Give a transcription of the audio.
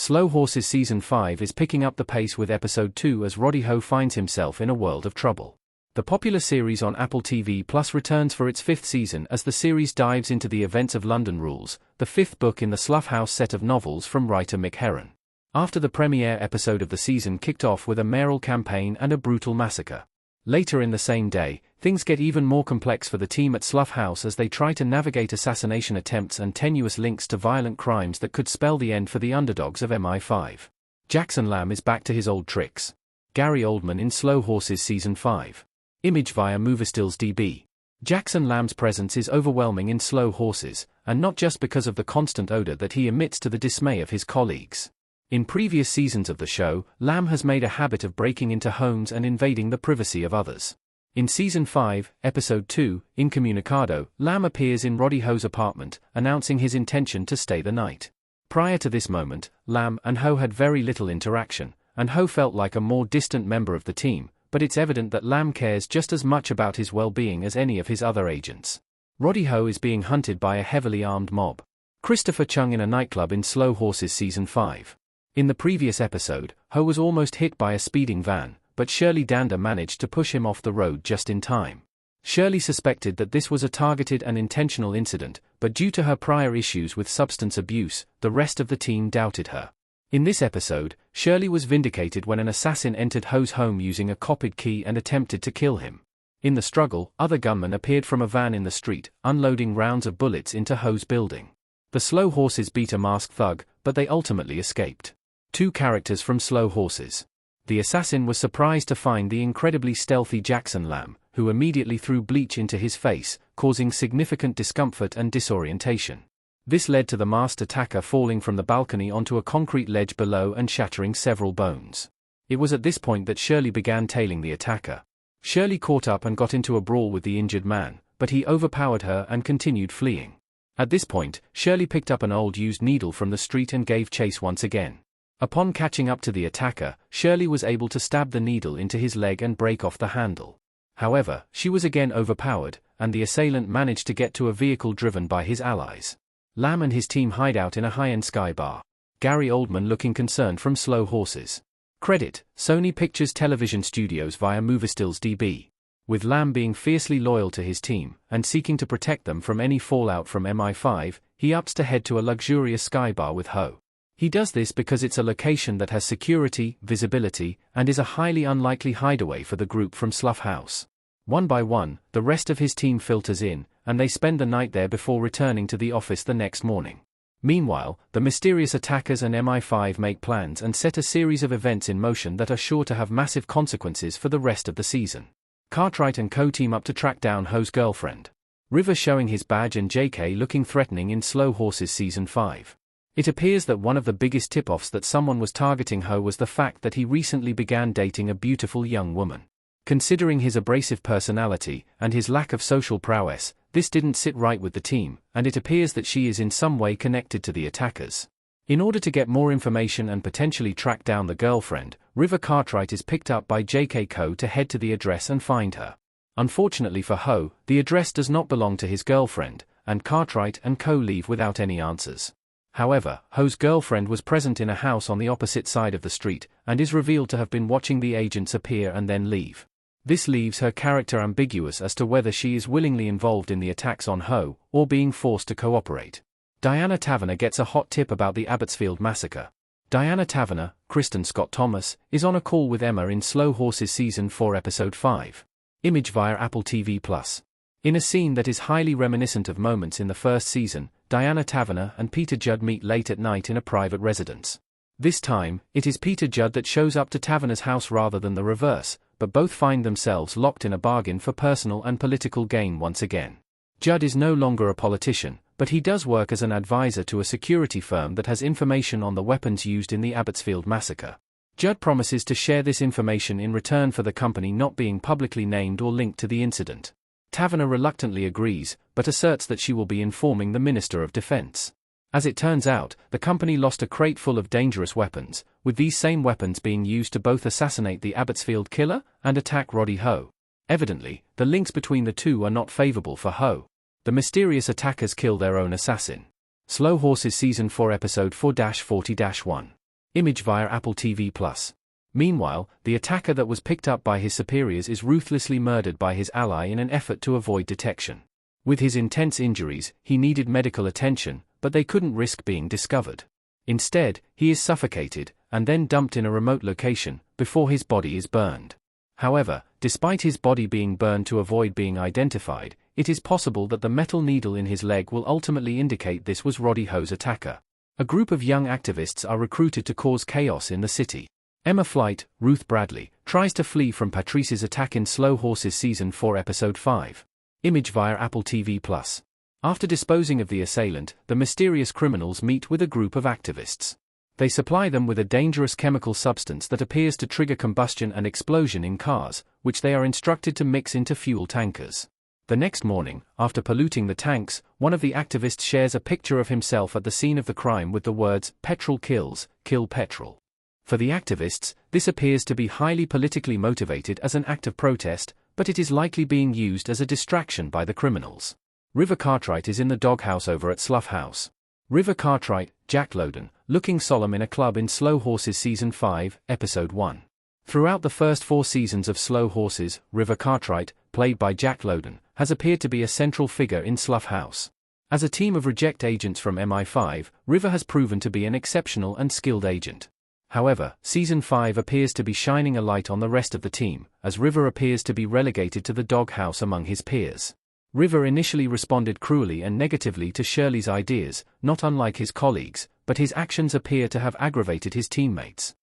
Slow Horses Season 5 is picking up the pace with Episode 2 as Roddy Ho finds himself in a world of trouble. The popular series on Apple TV Plus returns for its 5th season as the series dives into the events of London Rules, the 5th book in the Slough House set of novels from writer Mick Herron. After the premiere episode of the season kicked off with a mayoral campaign and a brutal massacre. Later in the same day, things get even more complex for the team at Slough House as they try to navigate assassination attempts and tenuous links to violent crimes that could spell the end for the underdogs of MI5. Jackson Lamb is back to his old tricks. Gary Oldman in Slow Horses Season 5. Image via MovieStillsDB. Jackson Lamb's presence is overwhelming in Slow Horses, and not just because of the constant odor that he emits to the dismay of his colleagues. In previous seasons of the show, Lamb has made a habit of breaking into homes and invading the privacy of others. In Season 5, Episode 2, Incommunicado, Lamb appears in Roddy Ho's apartment, announcing his intention to stay the night. Prior to this moment, Lamb and Ho had very little interaction, and Ho felt like a more distant member of the team, but it's evident that Lamb cares just as much about his well-being as any of his other agents. Roddy Ho is being hunted by a heavily armed mob. Christopher Chung in a nightclub in Slow Horses Season 5. In the previous episode, Ho was almost hit by a speeding van, but Shirley Dander managed to push him off the road just in time. Shirley suspected that this was a targeted and intentional incident, but due to her prior issues with substance abuse, the rest of the team doubted her. In this episode, Shirley was vindicated when an assassin entered Ho's home using a copied key and attempted to kill him. In the struggle, other gunmen appeared from a van in the street, unloading rounds of bullets into Ho's building. The Slow Horses beat a masked thug, but they ultimately escaped. 2 characters from Slow Horses. The assassin was surprised to find the incredibly stealthy Jackson Lamb, who immediately threw bleach into his face, causing significant discomfort and disorientation. This led to the masked attacker falling from the balcony onto a concrete ledge below and shattering several bones. It was at this point that Shirley began tailing the attacker. Shirley caught up and got into a brawl with the injured man, but he overpowered her and continued fleeing. At this point, Shirley picked up an old used needle from the street and gave chase once again. Upon catching up to the attacker, Shirley was able to stab the needle into his leg and break off the handle. However, she was again overpowered, and the assailant managed to get to a vehicle driven by his allies. Lamb and his team hide out in a high-end Sky bar. Gary Oldman looking concerned from Slow Horses. Credit, Sony Pictures Television Studios via MovieStillsDB. With Lamb being fiercely loyal to his team, and seeking to protect them from any fallout from MI5, he opts to head to a luxurious Sky bar with Ho. He does this because it's a location that has security, visibility, and is a highly unlikely hideaway for the group from Slough House. One by one, the rest of his team filters in, and they spend the night there before returning to the office the next morning. Meanwhile, the mysterious attackers and MI5 make plans and set a series of events in motion that are sure to have massive consequences for the rest of the season. Cartwright and Co team up to track down Ho's girlfriend. River showing his badge and JK looking threatening in Slow Horses Season 5. It appears that one of the biggest tip-offs that someone was targeting Ho was the fact that he recently began dating a beautiful young woman. Considering his abrasive personality and his lack of social prowess, this didn't sit right with the team, and it appears that she is in some way connected to the attackers. In order to get more information and potentially track down the girlfriend, River Cartwright is picked up by JK Co to head to the address and find her. Unfortunately for Ho, the address does not belong to his girlfriend, and Cartwright and Co leave without any answers. However, Ho's girlfriend was present in a house on the opposite side of the street, and is revealed to have been watching the agents appear and then leave. This leaves her character ambiguous as to whether she is willingly involved in the attacks on Ho, or being forced to cooperate. Diana Taverner gets a hot tip about the Abbotsfield massacre. Diana Taverner, Kristen Scott Thomas, is on a call with Emma in Slow Horses Season 4 Episode 5. Image via Apple TV+. In a scene that is highly reminiscent of moments in the first season, Diana Taverner and Peter Judd meet late at night in a private residence. This time, it is Peter Judd that shows up to Taverner's house rather than the reverse, but both find themselves locked in a bargain for personal and political gain once again. Judd is no longer a politician, but he does work as an advisor to a security firm that has information on the weapons used in the Abbotsfield massacre. Judd promises to share this information in return for the company not being publicly named or linked to the incident. Taverner reluctantly agrees, but asserts that she will be informing the Minister of Defense. As it turns out, the company lost a crate full of dangerous weapons, with these same weapons being used to both assassinate the Abbotsfield killer and attack Roddy Ho. Evidently, the links between the two are not favorable for Ho. The mysterious attackers kill their own assassin. Slow Horses Season 4 Episode 4-40-1. Image via Apple TV+. Meanwhile, the attacker that was picked up by his superiors is ruthlessly murdered by his ally in an effort to avoid detection. With his intense injuries, he needed medical attention, but they couldn't risk being discovered. Instead, he is suffocated, and then dumped in a remote location, before his body is burned. However, despite his body being burned to avoid being identified, it is possible that the metal needle in his leg will ultimately indicate this was Roddy Ho's attacker. A group of young activists are recruited to cause chaos in the city. Emma Flight, Ruth Bradley, tries to flee from Patrice's attack in Slow Horses Season 4 Episode 5. Image via Apple TV+. After disposing of the assailant, the mysterious criminals meet with a group of activists. They supply them with a dangerous chemical substance that appears to trigger combustion and explosion in cars, which they are instructed to mix into fuel tankers. The next morning, after polluting the tanks, one of the activists shares a picture of himself at the scene of the crime with the words, "Petrol kills, kill petrol." For the activists, this appears to be highly politically motivated as an act of protest, but it is likely being used as a distraction by the criminals. River Cartwright is in the doghouse over at Slough House. River Cartwright, Jack Lowden, looking solemn in a club in Slow Horses Season 5, Episode 1. Throughout the first 4 seasons of Slow Horses, River Cartwright, played by Jack Lowden, has appeared to be a central figure in Slough House. As a team of reject agents from MI5, River has proven to be an exceptional and skilled agent. However, Season 5 appears to be shining a light on the rest of the team, as River appears to be relegated to the doghouse among his peers. River initially responded cruelly and negatively to Shirley's ideas, not unlike his colleagues, but his actions appear to have aggravated his teammates.